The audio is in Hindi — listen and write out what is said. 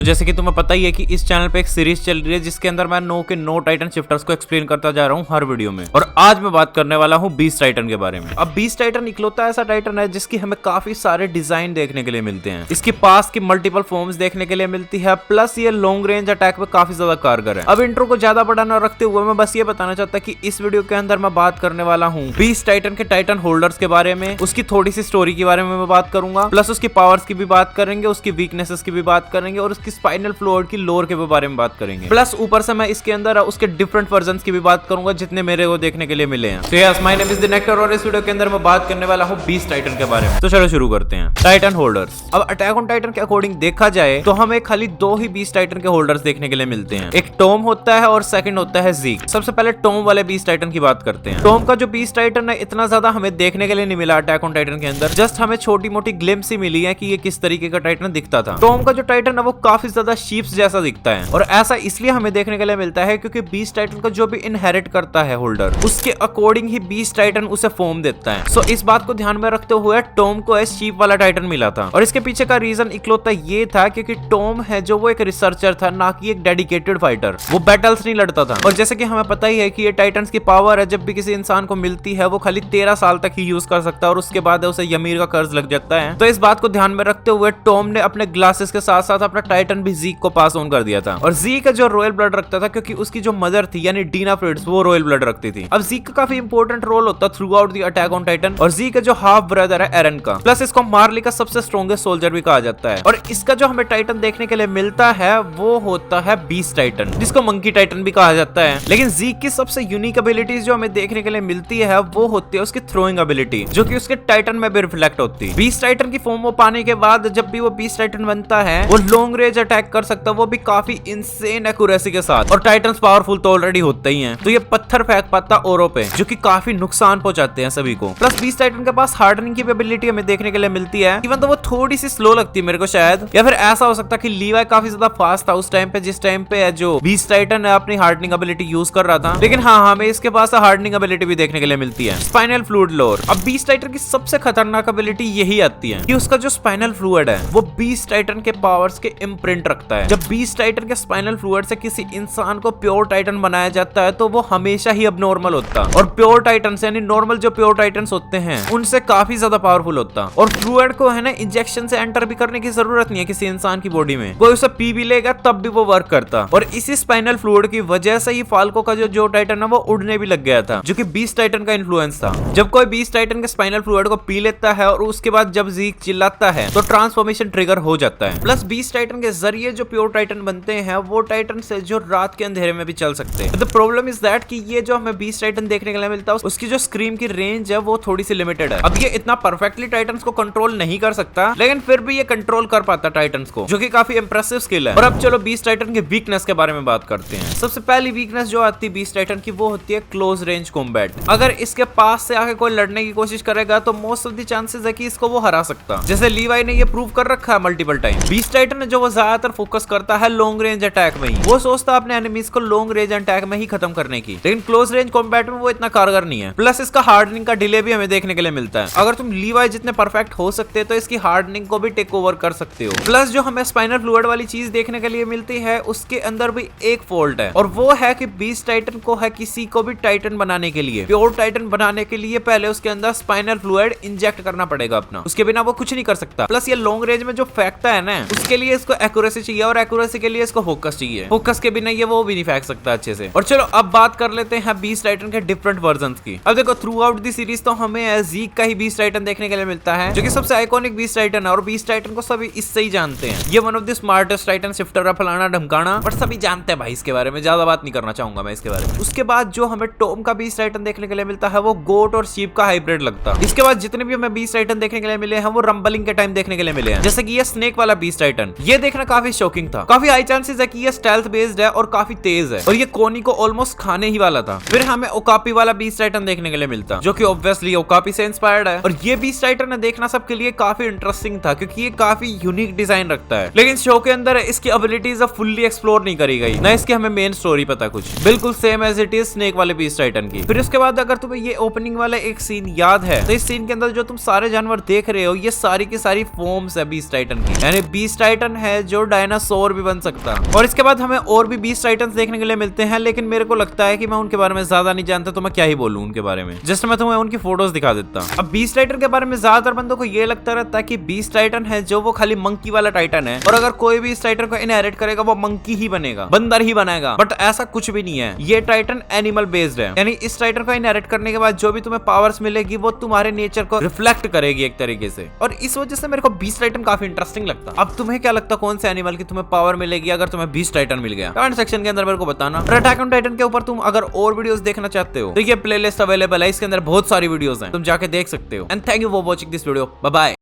जैसे कि तुम्हें पता ही है कि इस चैनल पे एक सीरीज चल रही है जिसके अंदर मैं 9 के 9 टाइटन शिफ्टर्स को एक्सप्लेन करता जा रहा हूँ हर वीडियो में। और आज मैं बात करने वाला हूँ बीस्ट टाइटन के बारे में। अब बीस्ट टाइटन इकलौता ऐसा टाइटन है जिसकी हमें काफी सारे डिजाइन देखने के लिए मिलते हैं, इसकी पास की मल्टीपल फॉर्म्स देखने के लिए मिलती है, प्लस ये लॉन्ग रेंज अटैक में काफी ज्यादा कारगर है। अब इंट्रो को ज्यादा बड़ा न रखते हुए मैं बस ये बताना चाहता कि इस वीडियो के अंदर मैं बात करने वाला हूँ बीस्ट टाइटन के टाइटन होल्डर्स के बारे में, उसकी थोड़ी सी स्टोरी के बारे में मैं बात करूंगा, प्लस उसकी पावर्स की भी बात करेंगे, उसकी वीकनेसेस की भी बात करेंगे और उसकी स्पाइनल फ्लूइड की लोर के बारे में बात करेंगे। प्लस ऊपर से मैं इसके अंदर उसके डिफरेंट वर्जन्स की भी बात करूंगा जितने मेरे को देखने के लिए मिले हैं। So yes, my name is the Nectar और इस वीडियो के अंदर मैं बात करने वाला हूँ बीस्ट टाइटन के बारे में। तो चलो शुरू करते हैं। Titan holders. अब अटैक ऑन टाइटन के अकॉर्डिंग देखा जाए तो हमें खाली दो ही बीस्ट टाइटन के होल्डर्स देखने के लिए मिलते हैं, एक टॉम होता है और सेकंड होता है ज़ीक। सबसे पहले टॉम वाले बीस्ट टाइटन की बात करते हैं। टॉम का जो बीस्ट टाइटन है इतना ज्यादा हमें देखने के लिए नहीं मिला अटैक ऑन टाइटन के अंदर, जस्ट हमें छोटी मोटी ग्लिम्स ही मिली है कि ये किस तरीके का टाइटन दिखता था। टॉम का जो टाइटन है वो काफी ज्यादा शीप्स जैसा दिखता है और ऐसा इसलिए हमें देखने के लिए मिलता है क्योंकि बीस्ट टाइटन को जो भी इनहेरिट करता है होल्डर उसके अकॉर्डिंग ही बीस्ट टाइटन उसे फॉर्म देता है। सो इस बात को ध्यान में रखते हुए टॉम को एक शीप वाला टाइटन मिला था और इसके पीछे का रीजन इकलौता ये था क्योंकि टॉम है जो वो एक रिसर्चर था, ना कि एक डेडिकेटेड फाइटर। वो बैटल्स नहीं लड़ता था और जैसे कि हमें पता ही है कि ये टाइटन्स की पावर है जब भी किसी इंसान को मिलती है वो खाली 13 साल तक ही यूज कर सकता है और उसके बाद उसे यमीर का कर्ज लग जाता है। तो इस बात को ध्यान में रखते हुए टॉम ने अपने ग्लासेस के साथ साथ अपना टाइटन भी ज़ीक को पास ऑन कर दिया था और ज़ीक जो रॉयल ब्लड रखता था क्योंकि उसकी जो मदर थी यानी डीना फ्रिट्ज वो रॉयल ब्लड रखती थी। अब ज़ीक का काफी इंपॉर्टेंट रोल होता through out the attack on Titan और ज़ीक जो हाफ ब्रदर है एरन का, प्लस इसको मार्ली का सबसे स्ट्रॉन्गेस्ट सोल्जर भी कहा जाता है। और इसका जो हमें टाइटन देखने के लिए मिलता है वो होता है बीस्ट टाइटन, जिसको मंकी टाइटन भी कहा जाता है। लेकिन ज़ीक की सबसे यूनिक एबिलिटीज जो हमें देखने के लिए मिलती है वो होती है उसकी थ्रोइंग एबिलिटी, जो कि उसके टाइटन में भी रिफ्लेक्ट होती है। बीस्ट टाइटन की फॉर्म में पाने के बाद जब भी वो बीस्ट टाइटन बनता है वो लॉन्ग रेंज अटैक कर सकता है, वो भी काफी इंसेन एक्यूरेसी के साथ। और टाइटन्स पावरफुल तो ऑलरेडी होते ही हैं, तो ये पत्थर फेंक पाता औरों पे जो कि काफी नुकसान पहुंचाते हैं सभी को। प्लस बीस्ट टाइटन के पास हार्डनिंग की एबिलिटी हमें देखने के लिए मिलती है, इवन तो वो थोड़ी सी स्लो लगती है मेरे को शायद, या फिर ऐसा हो सकता है कि लीवाई काफी ज्यादा फास्ट था उस टाइम पे जिस टाइम पे जो बीस्ट टाइटन है अपनी हार्डनिंग एबिलिटी यूज कर रहा था। लेकिन हाँ, हमें इसके पास हार्डनिंग एबिलिटी भी देखने के लिए मिलती है, स्पाइनल फ्लूइड लोर। अब बीस्ट टाइटन की सबसे खतरनाक एबिलिटी यही आती है कि उसका जो स्पाइनल फ्लूइड है वो बीस्ट टाइटन के पावर्स के इम्प्रिंट रखता है। जब बीस्ट टाइटन के स्पाइनल फ्लूइड से किसी इंसान को प्योर टाइटन बनाया जाता है तो वो हमेशा ही अबनॉर्मल होता और प्योर टाइटन यानी नॉर्मल जो प्योर टाइटन्स होते हैं उनसे काफी ज्यादा पावरफुल होता। और फ्लूइड को है ना इंजेक्शन से एंटर भी करने की जरूरत नहीं है किसी इंसान की बॉडी में, कोई उसे पी भी लेगा तब भी वो वर्क करता। और इसी स्पाइनल फ्लूइड की वजह से ही फाल्को का जो टाइटन है वो उड़ने भी लग गया था, जो कि बीस्ट टाइटन का इन्फ्लुएंस था। जब कोई बीस्ट टाइटन के स्पाइनल फ्लूइड को पी लेता है और उसके बाद जब ज़ीक चिल्लाता है तो ट्रांसफॉर्मेशन ट्रिगर हो जाता है। प्लस बीस्ट टाइटन के जरिए जो प्योर टाइटन बनते हैं वो टाइटन से जो रात के अंधेरे में भी चल सकते हैं। द प्रॉब्लम इज दैट कि ये जो हमें बीस्ट टाइटन देखने के लिए मिलता है उसकी जो स्क्रीम की रेंज है वो थोड़ी सी लिमिटेड है। अब ये इतना परफेक्टली टाइटन्स को कंट्रोल नहीं कर सकता, लेकिन फिर भी ये कंट्रोल कर पाता टाइटन्स को, जो कि काफी इंप्रेसिव स्किल है। और अब चलो बीस्ट टाइटन के वीकनेस के बारे में बात करते हैं। सबसे पहली वीकनेस जो आती है बीस्ट टाइटन की वो होती है क्लोज रेंज कॉम्बैट। अगर इसके पास से आके कोई लड़ने की कोशिश करेगा तो मोस्ट ऑफ द चांसेस है कि इसको वो हरा सकता, जैसे लीवाई ने ये प्रूव कर रखा है मल्टीपल टाइम। बीस्ट टाइटन जो वो ज्यादातर फोकस करता है लॉन्ग रेंज अटैक में ही, वो सोचता है अपने एनिमीज को लॉन्ग रेंज अटैक में ही खत्म करने की, लेकिन क्लोज रेंज कॉम्बैट में वो इतना कारगर नहीं है। प्लस इसका हार्डनिंग का डिले भी हमें देखने के लिए मिलता है। अगर तुम लीवाई जितने परफेक्ट हो सकते हैं तो इसकी हार्डनिंग को भी टेक ओवर कर सकते हो। प्लस जो हमें स्पाइनल फ्लूइड वाली चीज देखने के लिए मिलती है उसके अंदर भी एक फॉल्ट है और वो है कि बीस्ट टाइटन को है किसी को भी टाइटन बनाने के लिए, प्योर टाइटन बनाने के लिए पहले उसके अंदर स्पाइनल फ्लूइड इंजेक्ट करना पड़ेगा अपना, उसके बिना वो कुछ नहीं कर सकता। प्लस ये लॉन्ग रेंज में जो फेंकता है ना उसके लिए इसको एक्यूरेसी चाहिए और एक्यूरेसी के लिए इसको फोकस चाहिए, फोकस के बिना ये वो भी नहीं फेंक सकता अच्छे से। और चलो अब बात कर लेते हैं बीस्ट टाइटन के डिफरेंट वर्जन्स की। अब देखो थ्रू आउट दी सीरीज तो हमें ज़ीक का ही बीस्ट टाइटन देखने के लिए मिलता है, जो कि सबसे आइकॉनिक बीस्ट टाइटन है और बीस्ट टाइटन को सभी इससे ही जानते हैं। ये one of the smartest Titan shifter है, फलाना ढमकाना, पर सभी जानते हैं भाई इसके बारे में, ज्यादा बात नहीं करना चाहूंगा मैं इसके बारे में। उसके बाद जो हमें टॉम का बीस्ट टाइटन देखने के लिए मिलता है वो गोट और शीप का हाइब्रिड लगता है। इसके बाद जितने भी हमें बीस्ट टाइटन देखने के लिए मिले हैं वो रंबलिंग के टाइम देखने के लिए मिले हैं, जैसे कि ये स्नेक वाला बीस्ट टाइटन। ये देखना काफी शॉकिंग था, काफी हाई चांसेस है कि ये स्टेल्थ बेस्ड है और काफी तेज है और ये कोनी को ऑलमोस्ट खाने ही वाला था। फिर हमें ओकापी वाला बीस्ट टाइटन देखने के लिए मिलता, जो कि ऑब्वियसली ओकापी से इंस्पायर्ड है। और ये बीस्ट टाइटन देखना सबके लिए काफी इंटरेस्टिंग था क्योंकि ये काफी यूनिक डिजाइन रखता है, लेकिन शो के अंदर इसकी एबिलिटीज फुल्ली एक्सप्लोर नहीं करी गई, ना इसकी हमें मेन स्टोरी पता कुछ, बिल्कुल same as it is snake वाले बीस्ट टाइटन की। फिर उसके बाद अगर तुम्हें ये ओपनिंग वाला एक सीन याद है तो इस सीन के अंदर जो तुम सारे जानवर देख रहे हो ये सारी की सारी फॉर्म्स है बीस्ट टाइटन की, यानी बीस्ट टाइटन है जो डायनासोर भी बन सकता। और इसके बाद हमें और भी बीस्ट टाइटन्स देखने के लिए मिलते हैं, लेकिन मेरे को लगता है कि मैं उनके बारे में ज्यादा नहीं जानता, तो मैं क्या ही बोलूं उनके बारे में। जस्ट मैं तुम्हें उनकी फोटोज दिखा देता। अब बीस्ट टाइटन के बारे में ज्यादातर बंदों को ये लगता रहता है कि बीस्ट टाइटन है जो वो खाली मंकी वाला टाइटन है, और अगर कोई भी इस टाइटन को इनहेरिट करेगा वो मंकी ही बनेगा, बंदर ही बनेगा। बट ऐसा कुछ भी नहीं है, ये टाइटन एनिमल बेस्ड है, यानी इस टाइटन को इनहेरिट करने के बाद जो भी तुम्हें पावर्स मिलेगी वो तुम्हारे नेचर को रिफ्लेक्ट करेगी एक तरीके से, और इस वजह से मेरे को बीस्ट टाइटन काफी इंटरेस्टिंग लगता। अब तुम्हें क्या लगता कौन से एनिमल की तुम्हें पावर मिलेगी अगर तुम्हें बीस्ट टाइटन मिल गया? कमेंट सेक्शन के अंदर मेरे को बताना। अटैक ऑन टाइटन के ऊपर तुम अगर और वीडियोस देखना चाहते हो तो ये प्लेलिस्ट अवेलेबल है, इसके अंदर बहुत सारी वीडियोस हैं, तुम जाके देख सकते हो। And thank you for watching this video. Bye bye.